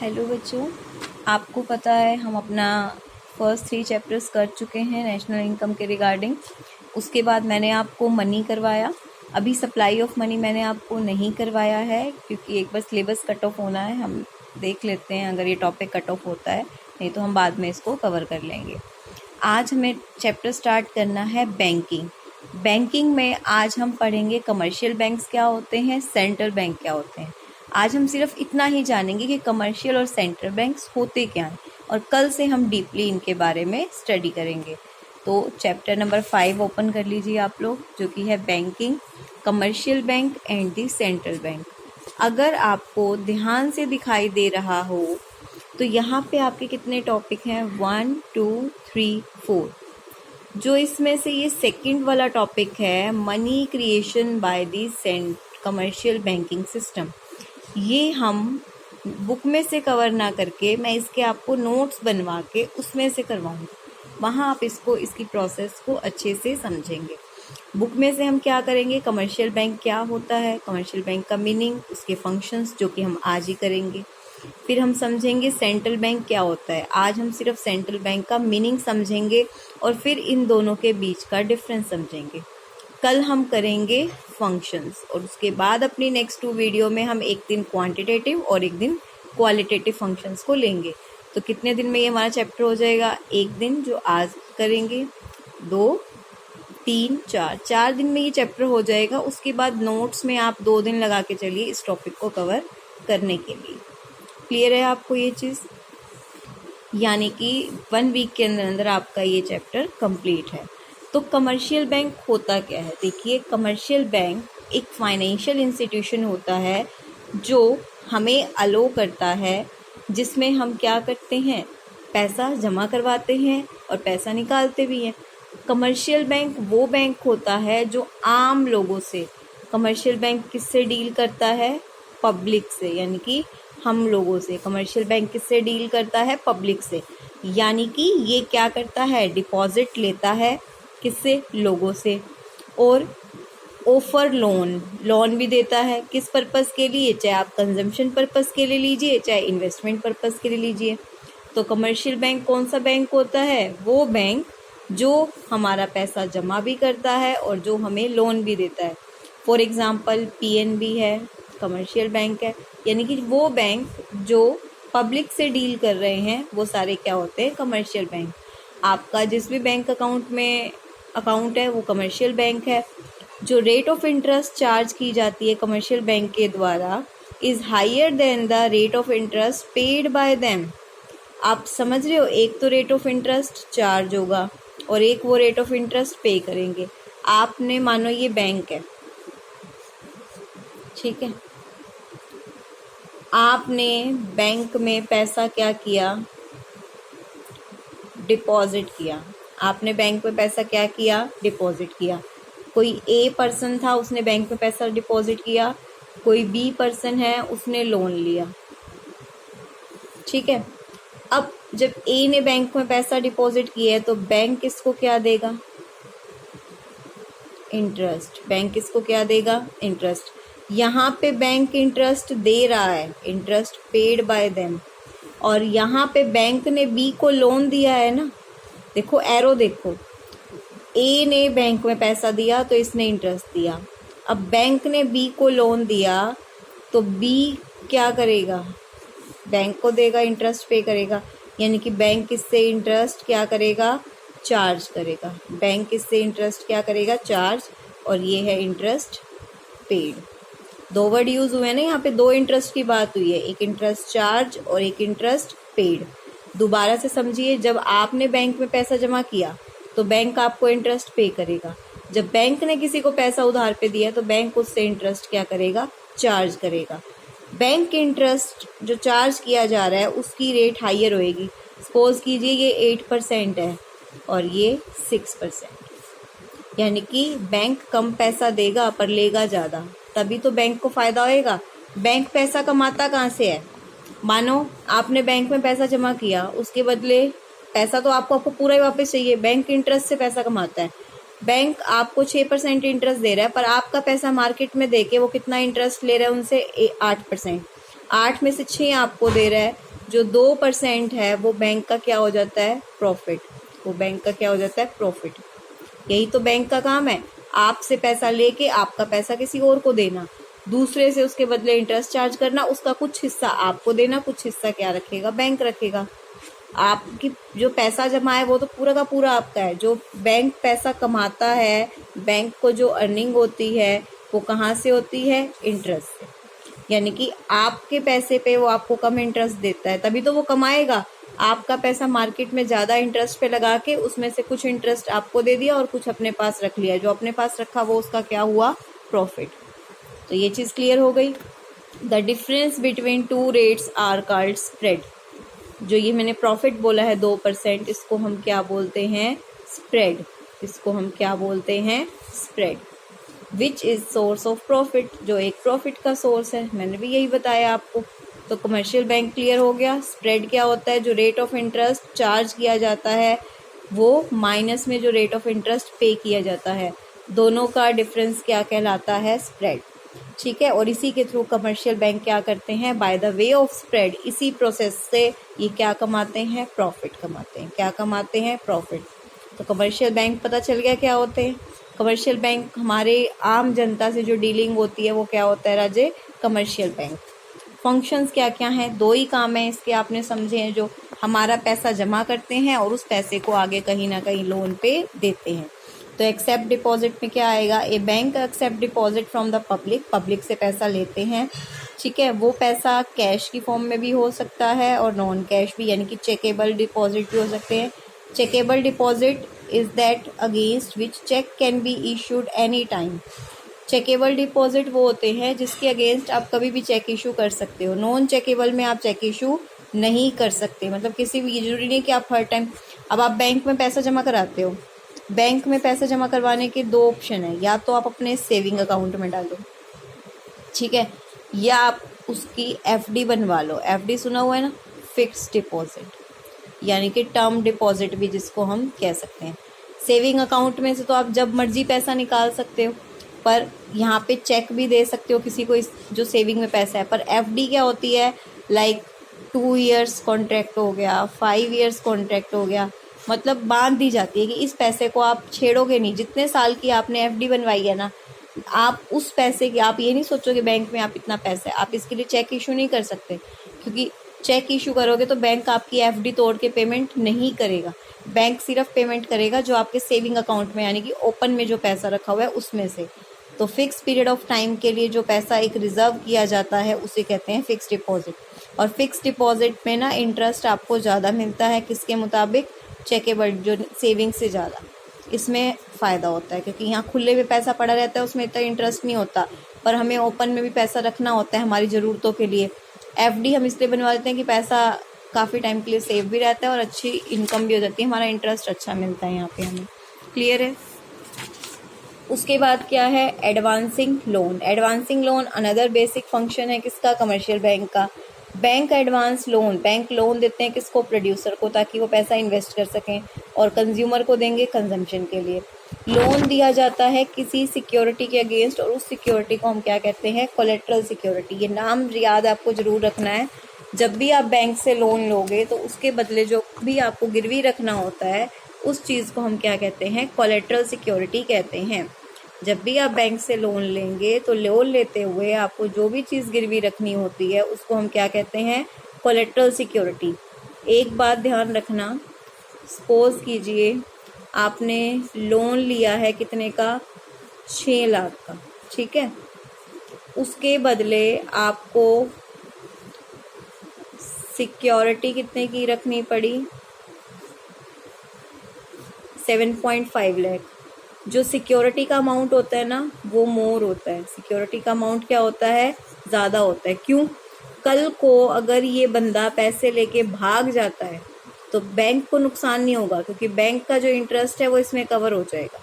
Hello बच्चों, आपको पता है हम अपना फर्स्ट 3 चैप्टर्स कर चुके हैं नेशनल इनकम के रिगार्डिंग। उसके बाद मैंने आपको मनी करवाया। अभी सप्लाई ऑफ मनी मैंने आपको नहीं करवाया है क्योंकि एक बार सिलेबस कट ऑफ होना है। हम देख लेते हैं अगर ये टॉपिक कट ऑफ होता है, नहीं तो हम बाद में इसको कवर कर लेंगे। आज हमें चैप्टर स्टार्ट करना है बैंकिंग। बैंकिंग में आज हम पढ़ेंगे कमर्शियल बैंक्स क्या होते हैं, सेंट्रल बैंक क्या होते हैं। आज हम सिर्फ इतना ही जानेंगे कि कमर्शियल और सेंट्रल बैंक्स होते क्या हैं, और कल से हम डीपली इनके बारे में स्टडी करेंगे। तो चैप्टर नंबर 5 ओपन कर लीजिए आप लोग, जो कि है banking, commercial bank and the central bank. अगर आपको ध्यान से दिखाई दे रहा हो तो यहाँ पे आपके कितने टॉपिक हैं, 1 2 3 4। जो इसमें से ये सेकंड वाला टॉपिक है, money creation by the commercial banking system, ये हम बुक में से कवर ना करके मैं इसके आपको नोट्स बनवा के उसमें से करवाऊंगी। वहाँ आप इसकी प्रोसेस को अच्छे से समझेंगे। बुक में से हम क्या करेंगे, कमर्शियल बैंक क्या होता है, कमर्शियल बैंक का मीनिंग, उसके फंक्शंस, जो कि हम आज ही करेंगे। फिर हम समझेंगे सेंट्रल बैंक क्या होता है। आज हम सिर्फ सेंट्रल बैंक का मीनिंग समझेंगे और फिर इन दोनों के बीच का डिफरेंस समझेंगे। कल हम करेंगे फंक्शंस, और उसके बाद अपनी नेक्स्ट 2 वीडियो में हम एक दिन क्वांटिटेटिव और एक दिन क्वालिटेटिव फंक्शंस को लेंगे। तो कितने दिन में ये हमारा चैप्टर हो जाएगा, एक दिन जो आज करेंगे, 2 3 4 दिन में ये चैप्टर हो जाएगा। उसके बाद नोट्स में आप 2 दिन लगा के चलिए इस टॉपिक को कवर करने के लिए। क्लियर है आपको ये चीज़? यानी कि 1 वीक के अंदर अंदर आपका ये चैप्टर कंप्लीट है। तो कमर्शियल बैंक होता क्या है? देखिए, कमर्शियल बैंक एक फाइनेंशियल इंस्टीट्यूशन होता है जो हमें अलो करता है, जिसमें हम क्या करते हैं, पैसा जमा करवाते हैं और पैसा निकालते भी हैं। कमर्शियल बैंक वो बैंक होता है जो आम लोगों से, कमर्शियल बैंक किससे डील करता है, पब्लिक से, यानी कि हम लोगों से। कमर्शियल बैंक किससे डील करता है, पब्लिक से। यानी कि ये क्या करता है, डिपॉजिट लेता है किससे, लोगों से, और ऑफर लोन भी देता है। किस पर्पस के लिए, चाहे आप कंजम्पशन पर्पस के लिए लीजिए, चाहे इन्वेस्टमेंट पर्पस के लिए लीजिए। तो कमर्शियल बैंक कौन सा बैंक होता है, वो बैंक जो हमारा पैसा जमा भी करता है और जो हमें लोन भी देता है। फॉर एग्जाम्पल पीएनबी है, कमर्शियल बैंक है। यानी कि वो बैंक जो पब्लिक से डील कर रहे हैं वो सारे क्या होते हैं, कमर्शियल बैंक। आपका जिस भी बैंक अकाउंट में अकाउंट है वो कमर्शियल बैंक है। जो रेट ऑफ इंटरेस्ट चार्ज की जाती है कमर्शियल बैंक के द्वारा is higher than the rate of interest paid by them. आप समझ रहे हो, एक तो रेट ऑफ इंटरेस्ट चार्ज होगा और एक वो रेट ऑफ इंटरेस्ट पे करेंगे। आपने मानो ये बैंक है, ठीक है, आपने बैंक में पैसा क्या किया, डिपॉजिट किया। आपने बैंक में पैसा क्या किया, डिपॉजिट किया। कोई ए पर्सन था, उसने बैंक में पैसा डिपॉजिट किया, कोई बी पर्सन है, उसने लोन लिया, ठीक है। अब जब ए ने बैंक में पैसा डिपॉजिट किया है तो बैंक इसको क्या देगा, इंटरेस्ट। बैंक इसको क्या देगा, इंटरेस्ट। यहाँ पे बैंक इंटरेस्ट दे रहा है, इंटरेस्ट पेड बाय देम, और यहाँ पे बैंक ने बी को लोन दिया है ना। देखो एरो देखो, ए ने बैंक में पैसा दिया तो इसने इंटरेस्ट दिया। अब बैंक ने बी को लोन दिया तो बी क्या करेगा, बैंक को देगा, इंटरेस्ट पे करेगा। यानी कि बैंक इससे इंटरेस्ट क्या करेगा, चार्ज करेगा। बैंक इससे इंटरेस्ट क्या करेगा, चार्ज, और ये है इंटरेस्ट पेड। 2 वर्ड यूज हुए ना यहाँ पे, 2 इंटरेस्ट की बात हुई है, एक इंटरेस्ट चार्ज और एक इंटरेस्ट पेड। दोबारा से समझिए, जब आपने बैंक में पैसा जमा किया तो बैंक आपको इंटरेस्ट पे करेगा। जब बैंक ने किसी को पैसा उधार पे दिया तो बैंक उससे इंटरेस्ट क्या करेगा, चार्ज करेगा। बैंक इंटरेस्ट जो चार्ज किया जा रहा है उसकी रेट हायर होएगी। सपोज कीजिए ये 8% है और ये 6%। यानी कि बैंक कम पैसा देगा पर लेगा ज़्यादा, तभी तो बैंक को फ़ायदा होएगा। बैंक पैसा कमाता कहाँ से है, मानो आपने बैंक में पैसा जमा किया, उसके बदले पैसा तो आपको पूरा ही वापस चाहिए। बैंक इंटरेस्ट से पैसा कमाता है। बैंक आपको 6% इंटरेस्ट दे रहा है, पर आपका पैसा मार्केट में देके वो कितना इंटरेस्ट ले रहा है उनसे, 8%। 8 में से 6 आपको दे रहा है जो 2% है वो बैंक का क्या हो जाता है, प्रॉफिट। वो बैंक का क्या हो जाता है, प्रॉफिट। यही तो बैंक का काम है, आपसे पैसा लेके आपका पैसा किसी और को देना, दूसरे से उसके बदले इंटरेस्ट चार्ज करना, उसका कुछ हिस्सा आपको देना, कुछ हिस्सा क्या रखेगा, बैंक रखेगा। आपकी जो पैसा जमा है वो तो पूरा का पूरा आपका है। जो बैंक पैसा कमाता है, बैंक को जो अर्निंग होती है वो कहाँ से होती है, इंटरेस्ट से। यानी कि आपके पैसे पे वो आपको कम इंटरेस्ट देता है, तभी तो वो कमाएगा। आपका पैसा मार्केट में ज़्यादा इंटरेस्ट पे लगा के उसमें से कुछ इंटरेस्ट आपको दे दिया और कुछ अपने पास रख लिया, जो अपने पास रखा वो उसका क्या हुआ, प्रॉफिट। तो ये चीज़ क्लियर हो गई। The difference between two rates are called spread. जो ये मैंने प्रॉफिट बोला है 2%, इसको हम क्या बोलते हैं, स्प्रेड। इसको हम क्या बोलते हैं, spread. Which is source of profit, जो एक प्रॉफिट का सोर्स है, मैंने भी यही बताया आपको। तो कमर्शियल बैंक क्लियर हो गया। स्प्रेड क्या होता है, जो रेट ऑफ इंटरेस्ट चार्ज किया जाता है वो माइनस में जो रेट ऑफ इंटरेस्ट पे किया जाता है, दोनों का डिफरेंस क्या कहलाता है, स्प्रेड। ठीक है, और इसी के थ्रू कमर्शियल बैंक क्या करते हैं, by the way of spread, इसी प्रोसेस से ये क्या कमाते हैं, प्रॉफिट कमाते हैं। क्या कमाते हैं, प्रॉफिट। तो कमर्शियल बैंक पता चल गया क्या होते हैं। कमर्शियल बैंक हमारे आम जनता से जो डीलिंग होती है वो क्या होता है, राजे, कमर्शियल बैंक। फंक्शंस क्या क्या हैं, दो ही काम है इसके, आपने समझे हैं, जो हमारा पैसा जमा करते हैं और उस पैसे को आगे कहीं ना कहीं लोन पे देते हैं। तो एक्सेप्ट डिपॉजिट में क्या आएगा, a bank accept deposit from the public, public से पैसा लेते हैं। ठीक है, वो पैसा कैश की फॉर्म में भी हो सकता है और नॉन कैश भी, यानी कि चेकेबल डिपॉजिट भी हो सकते हैं। Checkable deposit is that against which cheque can be issued any time. Checkable deposit वो होते हैं जिसके अगेंस्ट आप कभी भी चेक इशू कर सकते हो। नॉन चेकेबल में आप चेक इशू नहीं कर सकते, मतलब किसी भी, जरूरी नहीं कि आप हर टाइम। अब आप बैंक में पैसा जमा कराते हो, बैंक में पैसा जमा करवाने के दो ऑप्शन है, या तो आप अपने सेविंग अकाउंट में डालो, ठीक है, या आप उसकी एफडी बनवा लो। एफडी सुना हुआ है ना, फिक्स डिपॉजिट, यानी कि टर्म डिपॉजिट भी जिसको हम कह सकते हैं। सेविंग अकाउंट में से तो आप जब मर्जी पैसा निकाल सकते हो, पर यहाँ पे चेक भी दे सकते हो किसी को जो सेविंग में पैसा है। पर एफडी क्या होती है, लाइक 2 इयर्स कॉन्ट्रैक्ट हो गया, 5 इयर्स कॉन्ट्रैक्ट हो गया, मतलब बांध दी जाती है कि इस पैसे को आप छेड़ोगे नहीं। जितने साल की आपने एफडी बनवाई है ना, आप उस पैसे की, आप ये नहीं सोचोगे बैंक में आप इतना पैसा है, आप इसके लिए चेक इशू नहीं कर सकते, क्योंकि चेक इशू करोगे तो बैंक आपकी एफडी तोड़ के पेमेंट नहीं करेगा। बैंक सिर्फ पेमेंट करेगा जो आपके सेविंग अकाउंट में, यानी कि ओपन में जो पैसा रखा हुआ है उसमें से। तो फिक्स पीरियड ऑफ टाइम के लिए जो पैसा एक रिजर्व किया जाता है उसे कहते हैं फिक्स डिपॉजिट। और फिक्स डिपॉजिट में ना इंटरेस्ट आपको ज़्यादा मिलता है, किसके मुताबिक, चेकेबल, जो सेविंग से ज़्यादा इसमें फ़ायदा होता है, क्योंकि यहाँ खुले में पैसा पड़ा रहता है, उसमें इतना इंटरेस्ट नहीं होता। पर हमें ओपन में भी पैसा रखना होता है हमारी ज़रूरतों के लिए। एफडी हम इसलिए बनवा देते हैं कि पैसा काफ़ी टाइम के लिए सेव भी रहता है और अच्छी इनकम भी हो जाती है, हमारा इंटरेस्ट अच्छा मिलता है यहाँ पे हमें। क्लियर है। उसके बाद क्या है, advancing loan. Advancing loan another basic function है किसका, कमर्शियल बैंक का। Bank advance loan, bank loan देते हैं किसको, प्रोड्यूसर को, ताकि वो पैसा इन्वेस्ट कर सकें, और कंज्यूमर को देंगे कंजम्पशन के लिए। लोन दिया जाता है किसी सिक्योरिटी के अगेंस्ट, और उस सिक्योरिटी को हम क्या कहते हैं, कोलेट्रल सिक्योरिटी। ये नाम याद आपको जरूर रखना है। जब भी आप बैंक से लोन लोगे तो उसके बदले जो भी आपको गिरवी रखना होता है उस चीज़ को हम क्या कहते हैं, कोलेट्रल सिक्योरिटी कहते हैं। जब भी आप बैंक से लोन लेंगे तो लोन लेते हुए आपको जो भी चीज़ गिरवी रखनी होती है उसको हम क्या कहते हैं, कोलेट्रल सिक्योरिटी। एक बात ध्यान रखना, सपोज कीजिए आपने लोन लिया है कितने का, 6 लाख का, ठीक है, उसके बदले आपको सिक्योरिटी कितने की रखनी पड़ी, 7.5 लाख। जो सिक्योरिटी का अमाउंट होता है ना वो मोर होता है, सिक्योरिटी का अमाउंट क्या होता है, ज़्यादा होता है। क्यों, कल को अगर ये बंदा पैसे लेके भाग जाता है तो बैंक को नुकसान नहीं होगा, क्योंकि बैंक का जो इंटरेस्ट है वो इसमें कवर हो जाएगा।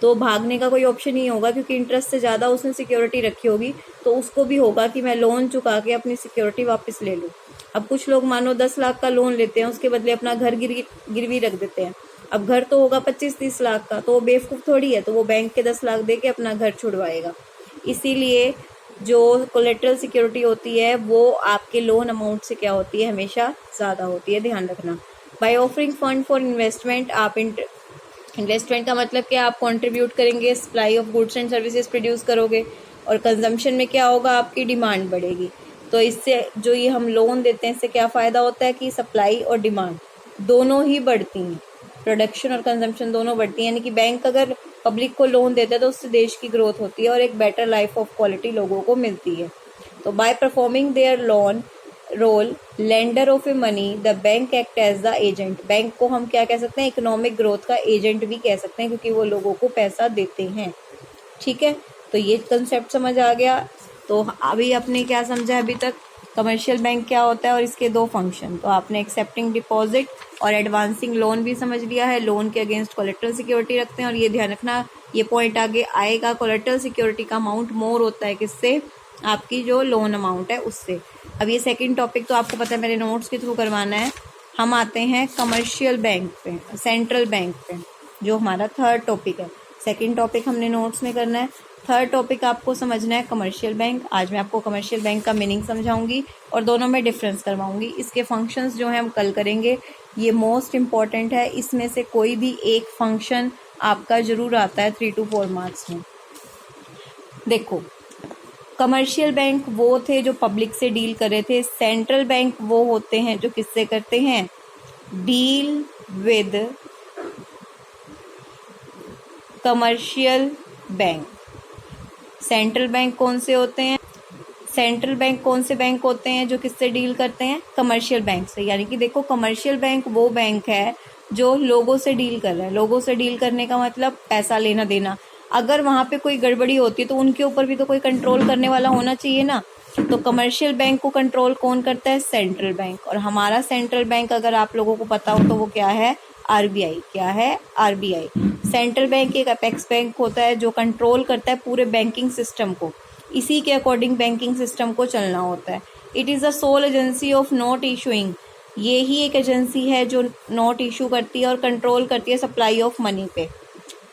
तो भागने का कोई ऑप्शन नहीं होगा, क्योंकि इंटरेस्ट से ज़्यादा उसने सिक्योरिटी रखी होगी, तो उसको भी होगा कि मैं लोन चुका के अपनी सिक्योरिटी वापस ले लूँ। अब कुछ लोग मानो 10 लाख का लोन लेते हैं, उसके बदले अपना घर गिरवी रख देते हैं। अब घर तो होगा 25-30 लाख का, तो वो बेवकूफ़ थोड़ी है, तो वो बैंक के 10 लाख दे के अपना घर छुड़वाएगा। इसीलिए जो कोलेटरल सिक्योरिटी होती है वो आपके लोन अमाउंट से क्या होती है, हमेशा ज़्यादा होती है, ध्यान रखना। By offering fund for investment, आप इन्वेस्टमेंट का मतलब क्या, आप कंट्रीब्यूट करेंगे, supply of goods and services produce करोगे, और कंजम्पशन में क्या होगा, आपकी डिमांड बढ़ेगी। तो इससे जो ये हम लोन देते हैं इससे क्या फ़ायदा होता है कि सप्लाई और डिमांड दोनों ही बढ़ती हैं, प्रोडक्शन और कंजम्पशन दोनों बढ़ती हैं। यानी कि बैंक अगर पब्लिक को लोन देता है तो उससे देश की ग्रोथ होती है और एक बेटर लाइफ ऑफ क्वालिटी लोगों को मिलती है। तो by performing their loan role lender of a money the bank act as the agent, bank को हम क्या कह सकते हैं, इकोनॉमिक ग्रोथ का एजेंट भी कह सकते हैं, क्योंकि वो लोगों को पैसा देते हैं। ठीक है, तो ये कंसेप्ट समझ आ गया। तो अभी आपने क्या समझा अभी तक, कमर्शियल बैंक क्या होता है और इसके दो फंक्शन। तो आपने एक्सेप्टिंग डिपॉजिट और एडवांसिंग लोन भी समझ लिया है, लोन के अगेंस्ट कोलेटरल सिक्योरिटी रखते हैं। और ये ध्यान रखना, ये पॉइंट आगे आएगा, कोलेटरल सिक्योरिटी का अमाउंट मोर होता है किससे, आपकी जो लोन अमाउंट है उससे। अब ये सेकंड टॉपिक तो आपको पता है मेरे नोट्स के थ्रू करवाना है। हम आते हैं कमर्शियल बैंक पे, सेंट्रल बैंक पे, जो हमारा थर्ड टॉपिक है। सेकंड टॉपिक हमने नोट्स में करना है, थर्ड टॉपिक आपको समझना है कमर्शियल बैंक। आज मैं आपको कमर्शियल बैंक का मीनिंग समझाऊंगी और दोनों में डिफरेंस करवाऊंगी। इसके फंक्शंस जो हैं हम कल करेंगे, ये मोस्ट इम्पॉर्टेंट है। इसमें से कोई भी एक फंक्शन आपका जरूर आता है 3 to 4 मार्क्स में। देखो, कमर्शियल बैंक वो थे जो पब्लिक से डील कर रहे थे, सेंट्रल बैंक वो होते हैं जो किससे करते हैं, deal with commercial bank. Central bank कौन से होते हैं, सेंट्रल बैंक कौन से बैंक होते हैं जो किससे डील करते हैं, कमर्शियल बैंक से। यानी कि देखो, कमर्शियल बैंक वो बैंक है जो लोगों से डील कर रहा है। लोगों से डील करने का मतलब पैसा लेना देना। अगर वहां पे कोई गड़बड़ी होती है तो उनके ऊपर भी तो कोई कंट्रोल करने वाला होना चाहिए ना। तो कमर्शियल बैंक को कंट्रोल कौन करता है, सेंट्रल बैंक। और हमारा सेंट्रल बैंक अगर आप लोगों को पता हो तो वो क्या है, आरबीआई। क्या है, आरबीआई। सेंट्रल बैंक एक अपेक्स बैंक होता है जो कंट्रोल करता है पूरे बैंकिंग सिस्टम को, इसी के अकॉर्डिंग बैंकिंग सिस्टम को चलना होता है। It is the sole agency of note issuing, ये ही एक एजेंसी है जो नोट इशू करती है और कंट्रोल करती है सप्लाई ऑफ मनी पे।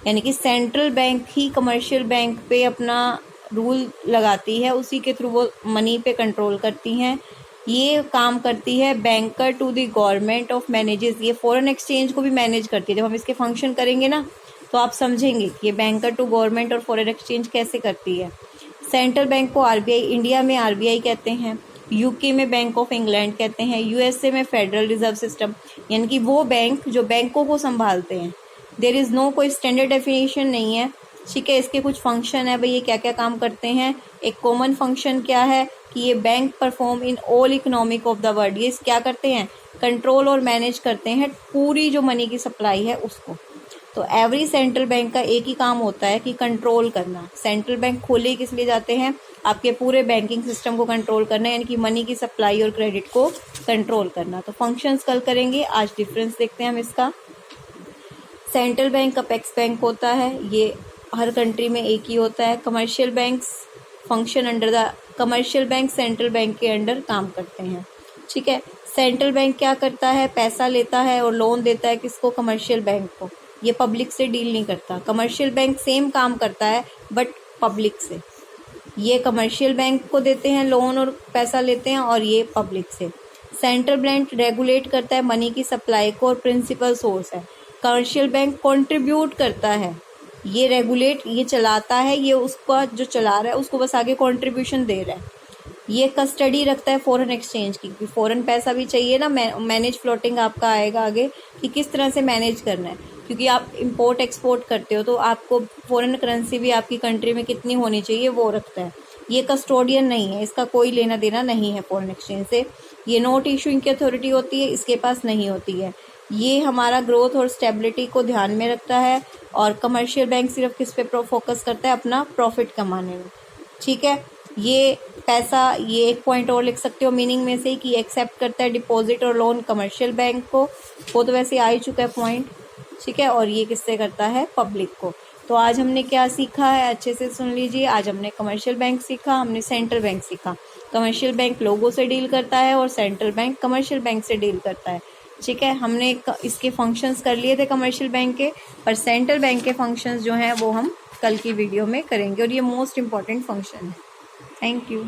यानी कि सेंट्रल बैंक ही कमर्शियल बैंक पे अपना रूल लगाती है, उसी के थ्रू वो मनी पे कंट्रोल करती हैं। ये काम करती है banker to the government of manages, ये फॉरेन एक्सचेंज को भी मैनेज करती है। जब हम इसके फंक्शन करेंगे ना तो आप समझेंगे कि ये बैंकर टू गवर्नमेंट और फॉरेन एक्सचेंज कैसे करती है। सेंट्रल बैंक को आरबीआई, इंडिया में आरबीआई कहते हैं, यूके में बैंक ऑफ इंग्लैंड कहते हैं, यूएसए में फेडरल रिजर्व सिस्टम, यानी कि वो बैंक जो बैंकों को संभालते हैं। देयर इज़ नो कोई स्टैंडर्ड डेफिनेशन नहीं है। ठीक है, इसके कुछ फंक्शन है भाई, ये क्या क्या काम करते हैं। एक कॉमन फंक्शन क्या है कि ये bank perform in all economic of the world, ये क्या करते हैं, कंट्रोल और मैनेज करते हैं पूरी जो मनी की सप्लाई है उसको। तो एवरी सेंट्रल बैंक का एक ही काम होता है कि कंट्रोल करना। सेंट्रल बैंक खोले किस लिए जाते हैं, आपके पूरे बैंकिंग सिस्टम को कंट्रोल करना, यानी कि मनी की सप्लाई और क्रेडिट को कंट्रोल करना। तो फंक्शंस कल करेंगे, आज डिफरेंस देखते हैं हम इसका। सेंट्रल बैंक अपेक्स बैंक होता है, ये हर कंट्री में एक ही होता है। Commercial banks function under the commercial bank central bank के अंडर काम करते हैं। ठीक है, सेंट्रल बैंक क्या करता है, पैसा लेता है और लोन देता है किसको, कमर्शियल बैंक को। ये पब्लिक से डील नहीं करता। कमर्शियल बैंक सेम काम करता है बट पब्लिक से। ये कमर्शियल बैंक को देते हैं लोन और पैसा लेते हैं, और ये पब्लिक से। सेंट्रल बैंक रेगुलेट करता है मनी की सप्लाई को और प्रिंसिपल सोर्स है। कमर्शियल बैंक कंट्रीब्यूट करता है, ये रेगुलेट, ये चलाता है, ये उसका जो चला रहा है उसको बस आगे कंट्रीब्यूशन दे रहा है। ये कस्टडी रखता है फॉरेन एक्सचेंज की, क्योंकि फॉरेन पैसा भी चाहिए ना। मैनेज फ्लोटिंग आपका आएगा आगे कि किस तरह से मैनेज करना है, क्योंकि आप इंपोर्ट एक्सपोर्ट करते हो तो आपको फॉरेन करेंसी भी आपकी कंट्री में कितनी होनी चाहिए वो रखता है। ये कस्टोडियन नहीं है, इसका कोई लेना देना नहीं है फॉरेन एक्सचेंज से। ये नोट इशूइंग की अथॉरिटी होती है, इसके पास नहीं होती है। ये हमारा ग्रोथ और स्टेबिलिटी को ध्यान में रखता है। और कमर्शियल बैंक सिर्फ किस पे फोकस करता है, अपना प्रॉफिट कमाने में। ठीक है, ये पैसा, ये एक पॉइंट और लिख सकते हो मीनिंग में से कि एक्सेप्ट करता है डिपॉजिट और लोन कमर्शियल बैंक को, वो तो वैसे आ ही चुका है पॉइंट। ठीक है, और ये किससे करता है, पब्लिक को। तो आज हमने क्या सीखा है, अच्छे से सुन लीजिए। आज हमने कमर्शियल बैंक सीखा, हमने सेंट्रल बैंक सीखा। कमर्शियल बैंक लोगों से डील करता है और सेंट्रल बैंक कमर्शियल बैंक से डील करता है। ठीक है, हमने इसके फंक्शंस कर लिए थे कमर्शियल बैंक के, पर सेंट्रल बैंक के फंक्शंस जो हैं वो हम कल की वीडियो में करेंगे, और ये मोस्ट इम्पॉर्टेंट फंक्शन है। Thank you.